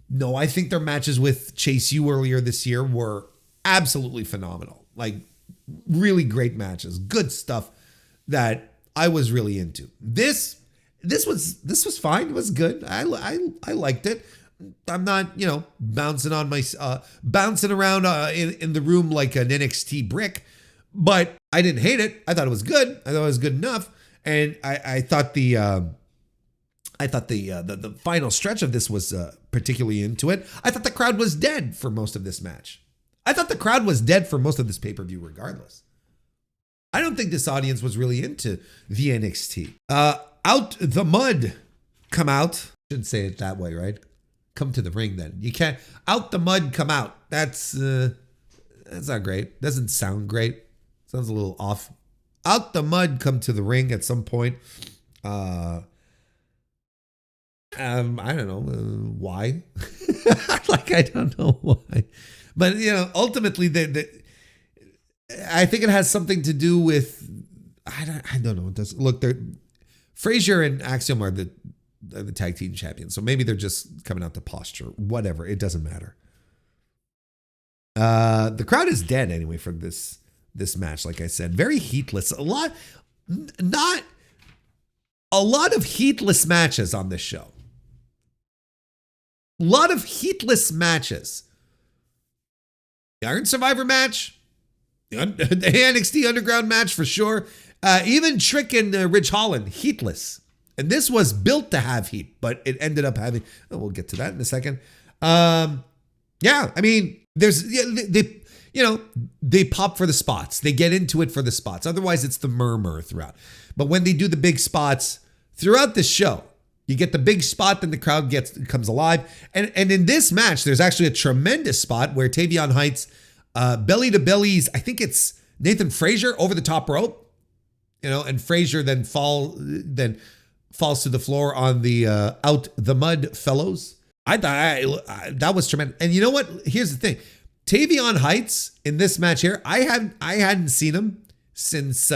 No, I think their matches with Chase U earlier this year were absolutely phenomenal. Like, really great matches. Good stuff that I was really into. This was fine. It was good. I liked it. I'm not, bouncing around in the room like an NXT brick, but I didn't hate it. I thought it was good. I thought it was good enough. And I thought the final stretch of this was particularly into it. I thought the crowd was dead for most of this match. I thought the crowd was dead for most of this pay-per-view regardless. I don't think this audience was really into the NXT. Out the mud, come out. Shouldn't say it that way, right? Come to the ring then. You can't, out the mud, come out. That's not great. Doesn't sound great. Sounds a little off. Out the mud, come to the ring at some point. I don't know why. I don't know why. But, ultimately, I think it has something to do with, I don't know. It does. Look, Frazier and Axiom are the tag team champions. So maybe they're just coming out to posture. Whatever. It doesn't matter. The crowd is dead anyway for this match. Like I said, very heatless. A lot of heatless matches on this show. A lot of heatless matches. The Iron Survivor match. The NXT Underground match for sure. Even Trick and Ridge Holland, heatless. And this was built to have heat, but it ended up having, we'll get to that in a second. They pop for the spots. They get into it for the spots. Otherwise, it's the murmur throughout. But when they do the big spots throughout the show, you get the big spot, then the crowd comes alive. And in this match, there's actually a tremendous spot where Tavion Heights belly to bellies, I think it's Nathan Frazier over the top rope, and Frazier then falls to the floor on the out the mud fellows. I thought that was tremendous. And you know what? Here's the thing. Tavion Heights in this match here, I hadn't seen him since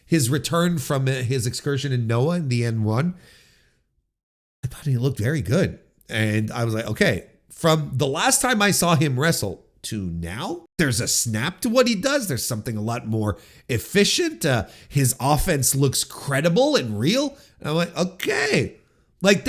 his return from his excursion in Noah in the N1. I thought he looked very good. And I was like, okay, from the last time I saw him wrestle to now, there's a snap to what he does. There's something a lot more efficient. His offense looks credible and real. And I'm like, okay. I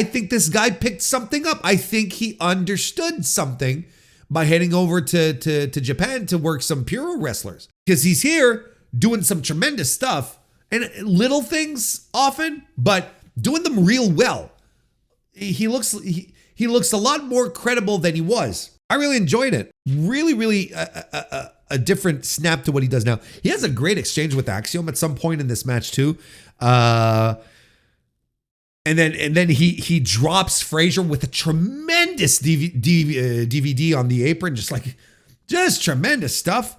think this guy picked something up. I think he understood something by heading over to Japan to work some Puro wrestlers. Because he's here doing some tremendous stuff and little things often, but doing them real well. He looks a lot more credible than he was. I really enjoyed it. Really a different snap to what he does now. He has a great exchange with Axiom at some point in this match too. And then he drops Frazier with a tremendous DVD on the apron, just tremendous stuff.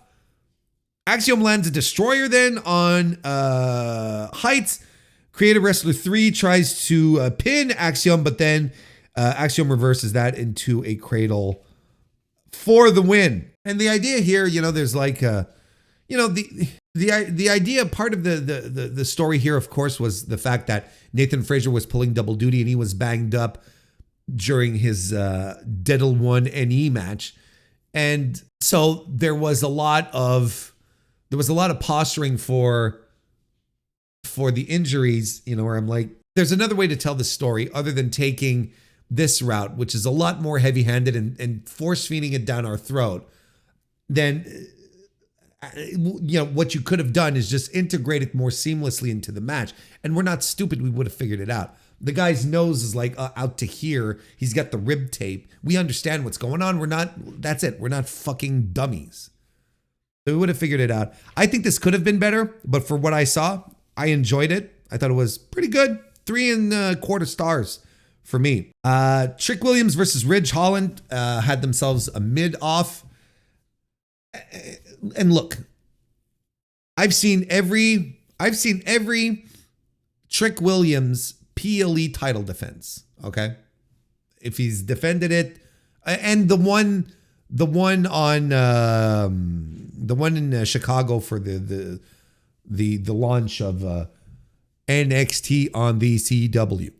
Axiom lands a destroyer then on Heights. Creative Wrestler 3 tries to pin Axiom, but then Axiom reverses that into a cradle for the win. And the idea here, there's the idea, part of the story here, of course, was the fact that Nathan Frazier was pulling double duty and he was banged up during his Deadle 1 NE match. And so there was a lot of posturing for the injuries, where I'm like, there's another way to tell the story other than taking this route, which is a lot more heavy-handed and force-feeding it down our throat. Then, what you could have done is just integrate it more seamlessly into the match. And we're not stupid. We would have figured it out. The guy's nose is out to here. He's got the rib tape. We understand what's going on. That's it. We're not fucking dummies. So we would have figured it out. I think this could have been better, but for what I saw, I enjoyed it. I thought it was pretty good. 3.25 stars for me. Trick Williams versus Ridge Holland had themselves a mid-off. And look, I've seen every Trick Williams PLE title defense. Okay, if he's defended it, and the one in Chicago for the the launch of NXT on the CW.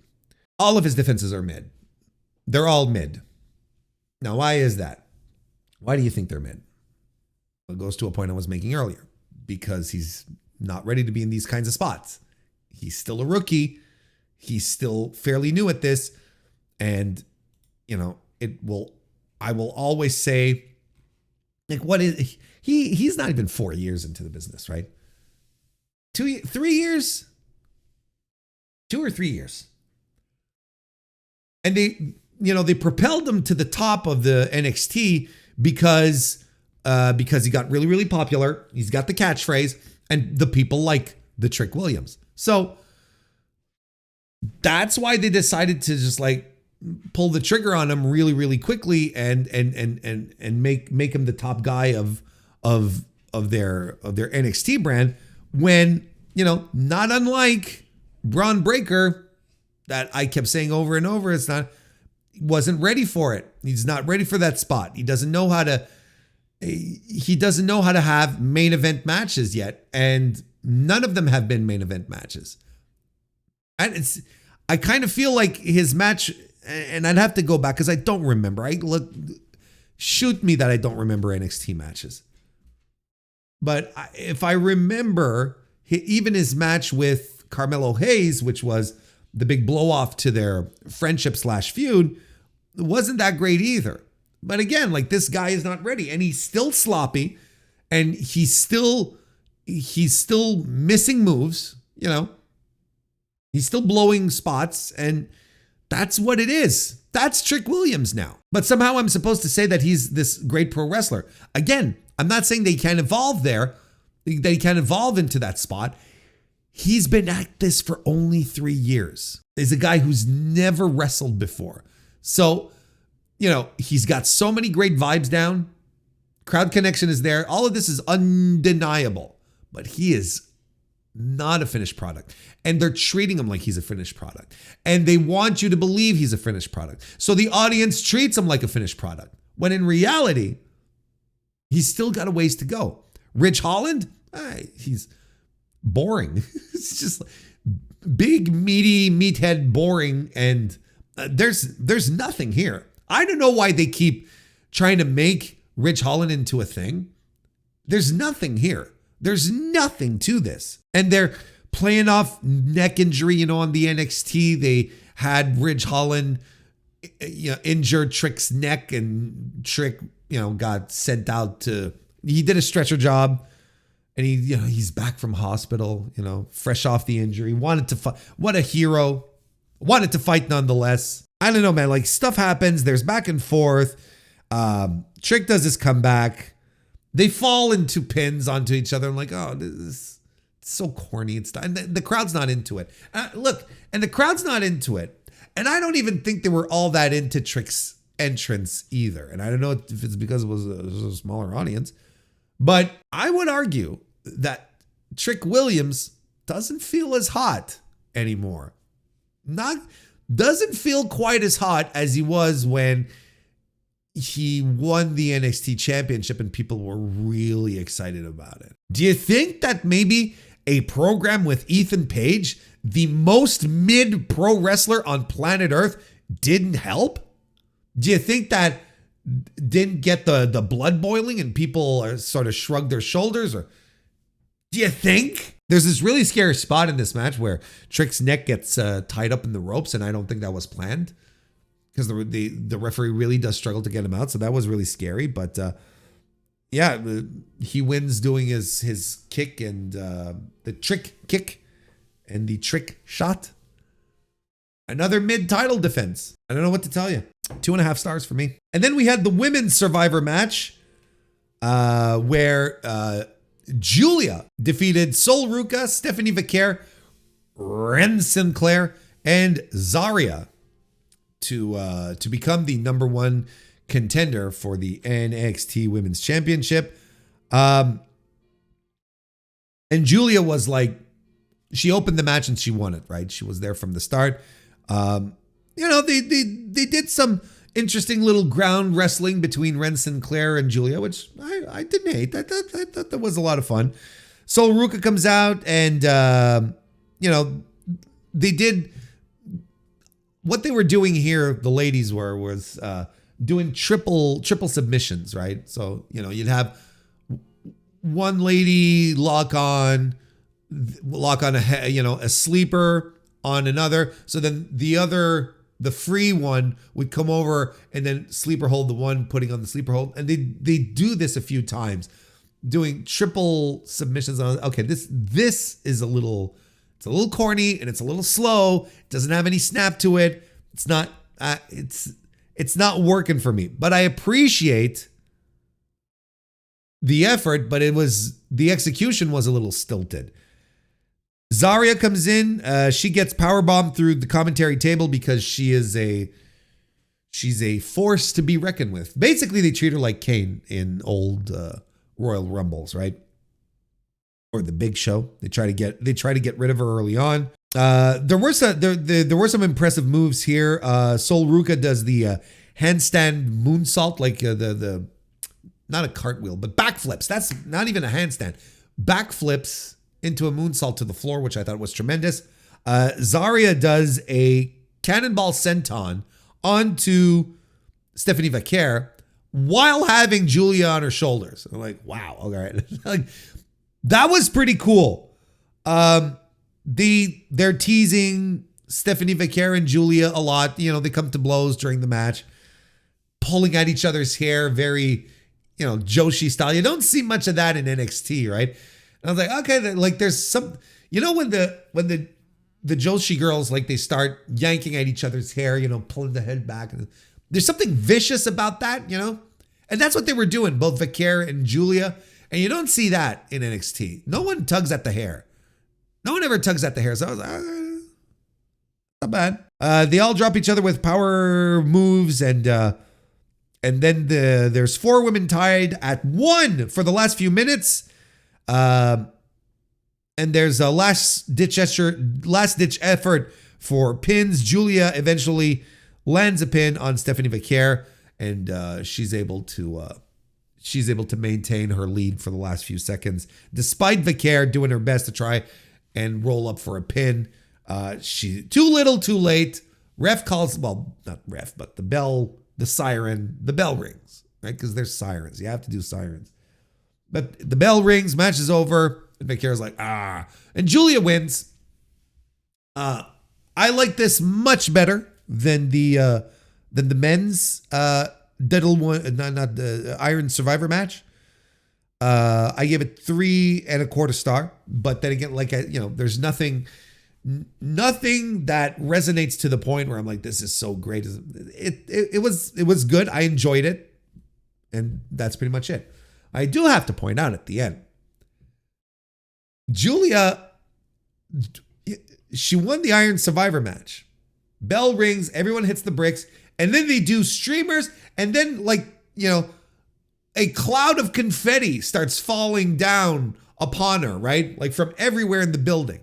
All of his defenses are mid. They're all mid. Now, why is that? Why do you think they're mid? It goes to a point I was making earlier. Because he's not ready to be in these kinds of spots. He's still a rookie. He's still fairly new at this. And, you know, I will always say, like, what is, he's not even 4 years into the business, right? 3 years? 2 or 3 years. And they propelled him to the top of the NXT because he got really, really popular. He's got the catchphrase and the people like the Trick Williams. So that's why they decided to just like pull the trigger on him really, really quickly and make him the top guy of their NXT brand when, you know, not unlike Braun Breaker that I kept saying over and over, wasn't ready for it. He's not ready for that spot. He doesn't know how to have main event matches yet. And none of them have been main event matches. And I kind of feel like his match, and I'd have to go back because I don't remember. Shoot me that I don't remember NXT matches. But if I remember, even his match with Carmelo Hayes, which was the big blow off to their friendship / feud, wasn't that great either. But again, like, this guy is not ready and he's still sloppy and he's still missing moves, you know, he's still blowing spots, and that's what it is. That's Trick Williams now. But somehow I'm supposed to say that he's this great pro wrestler. Again, I'm not saying that he can't evolve there, that he can't evolve into that spot. He's been at this for only 3 years. He's a guy who's never wrestled before. So, you know, he's got so many great vibes down. Crowd connection is there. All of this is undeniable. But he is not a finished product. And they're treating him like he's a finished product. And they want you to believe he's a finished product. So the audience treats him like a finished product. When in reality, he's still got a ways to go. Ridge Holland, he's boring. It's just big, meaty, meathead boring. And there's nothing here. I don't know why they keep trying to make Ridge Holland into a thing. There's nothing here. There's nothing to this. And they're playing off neck injury, you know, on the NXT. They had Ridge Holland, you know, injured Trick's neck, and Trick, you know, got sent out to, he did a stretcher job, and he's back from hospital, you know, fresh off the injury, wanted to fight. What a hero. Wanted to fight nonetheless. I don't know, man. Like, stuff happens. There's back and forth. Trick does his comeback. They fall into pins onto each other. I'm like, oh, this is so corny. It's not, and the crowd's not into it. Look, and the crowd's not into it. And I don't even think they were all that into Trick's entrance either. And I don't know if it's because it was a smaller audience, but I would argue that Trick Williams doesn't feel as hot anymore. Doesn't feel quite as hot as he was when he won the NXT championship and people were really excited about it. Do you think that maybe a program with Ethan Page, the most mid pro wrestler on planet Earth, didn't help? Do you think that didn't get the blood boiling and people sort of shrugged their shoulders? Or do you think? There's this really scary spot in this match where Trick's neck gets tied up in the ropes, and I don't think that was planned, because the referee really does struggle to get him out. So that was really scary. But yeah, he wins doing his kick and the trick kick and the trick shot. Another mid-title defense. I don't know what to tell you. 2.5 stars for me. And then we had the women's Survivor match where Julia defeated Sol Ruca, Stephanie Vaquer, Ren Sinclair, and Zarya to become the number 1 contender for the NXT Women's Championship. And Julia was like, she opened the match and she won it, right? She was there from the start. You know, they did some interesting little ground wrestling between Ren Sinclair and Julia, which I didn't hate. I thought that was a lot of fun. Sol Ruca comes out and, you know, they did what they were doing here. The ladies was doing triple submissions, right? So, you know, you'd have one lady lock on a sleeper on another. So then the free one would come over and then sleeper hold the one putting on the sleeper hold. And they do this a few times, doing triple submissions on. Okay, this is it's a little corny and it's a little slow. It doesn't have any snap to it. It's not it's not working for me. But I appreciate the effort, but the execution was a little stilted. Zarya comes in. She gets powerbombed through the commentary table because she's a force to be reckoned with. Basically, they treat her like Kane in old Royal Rumbles, right? Or the Big Show. They try to get rid of her early on. There were some impressive moves here. Sol Ruca does the handstand moonsault, like the not a cartwheel, but backflips. That's not even a handstand. Backflips into a moonsault to the floor, which I thought was tremendous. Zarya does a cannonball senton onto Stephanie Vaquer while having Julia on her shoulders. I'm like, wow, all right. Like, that was pretty cool. They're teasing Stephanie Vaquer and Julia a lot. You know, they come to blows during the match, pulling at each other's hair, very, you know, Joshi style. You don't see much of that in NXT, right? And I was like, okay, like there's some, you know, when the Joshi girls, like they start yanking at each other's hair, you know, pulling the head back. There's something vicious about that, you know? And that's what they were doing, both Vaquer and Julia. And you don't see that in NXT. No one tugs at the hair. No one ever tugs at the hair. So I was like, not bad. They all drop each other with power moves, and then there's 4 women tied at 1 for the last few minutes. And there's a last ditch effort for pins. Julia eventually lands a pin on Stephanie Vaquer, and she's able to maintain her lead for the last few seconds, despite Vaquer doing her best to try and roll up for a pin. She too little, too late. Ref calls, well, not ref, but the bell rings, right? Because there's sirens. You have to do sirens. But the bell rings, match is over, and Vaquer's like, and Julia wins. I like this much better than the men's Diddle one, not the Iron Survivor match. I give it 3 1/4 star, but then again, like there's nothing that resonates to the point where I'm like, this is so great. It was good. I enjoyed it, and that's pretty much it. I do have to point out at the end, Julia, she won the Iron Survivor match. Bell rings, everyone hits the bricks, and then they do streamers, and then a cloud of confetti starts falling down upon her, right? Like from everywhere in the building.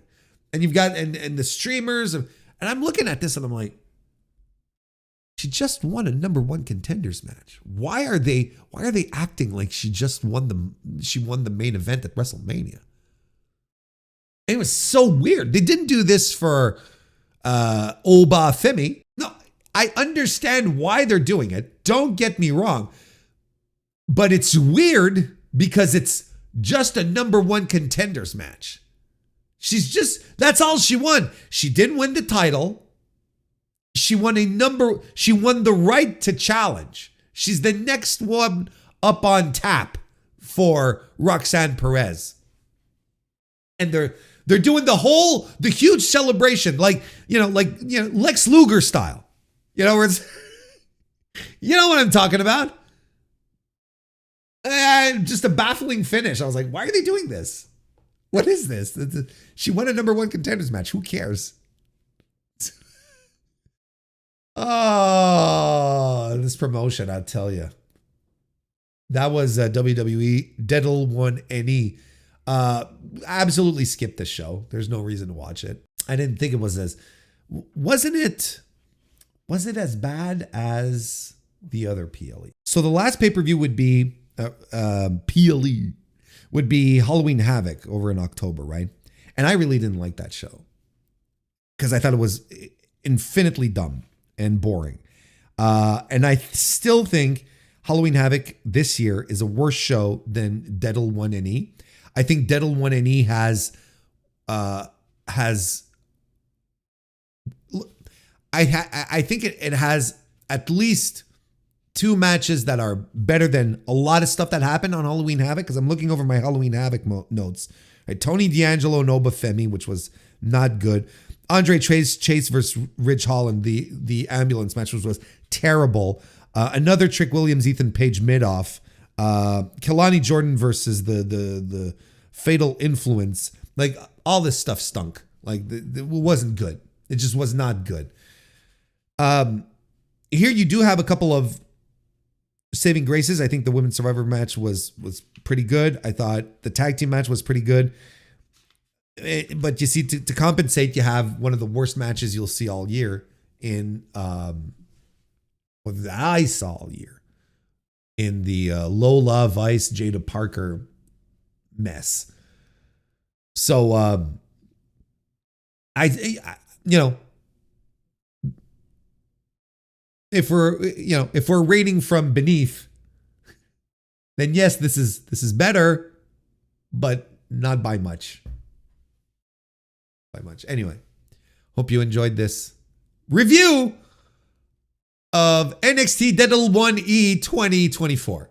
And you've got, and the streamers, and I'm looking at this and I'm like, she just won a #1 contenders match. Why are they acting like she won the main event at WrestleMania? And it was so weird. They didn't do this for Oba Femi. No, I understand why they're doing it. Don't get me wrong. But it's weird because it's just a #1 contenders match. That's all she won. She didn't win the title. She won the right to challenge. She's the next one up on tap for Roxanne Perez. And they're doing the huge celebration, like Lex Luger style. Where it's, you know what I'm talking about? Just a baffling finish. I was like, why are they doing this? What is this? She won a #1 contenders match. Who cares? Oh, this promotion, I'll tell you. That was WWE Deadline NXT. Absolutely skipped the show. There's no reason to watch it. I didn't think it was was it as bad as the other PLE? So the last pay-per-view would be PLE would be Halloween Havoc over in October, right? And I really didn't like that show because I thought it was infinitely dumb and boring. And I still think Halloween Havoc this year is a worse show than Deadline 1NE. I think Deadline 1NE has I think it has at least 2 matches that are better than a lot of stuff that happened on Halloween Havoc, because I'm looking over my Halloween Havoc notes. Right, Tony D'Angelo, Nova Femi, which was not good. Andre Chase versus Ridge Holland, the ambulance match, which was terrible. Another Trick Williams, Ethan Page mid-off. Kelani Jordan versus the Fatal Influence. Like, all this stuff stunk. Like, it wasn't good. It just was not good. Here you do have a couple of saving graces. I think the Women's Survivor match was pretty good. I thought the tag team match was pretty good. But you see, to compensate, you have one of the worst matches you'll see all year in that I saw all year in the Lola Vice Jada Parker mess. So I if we're rating from beneath, then yes, this is better, but not by much. Anyway, hope you enjoyed this review of NXT Deadline 1E 2024.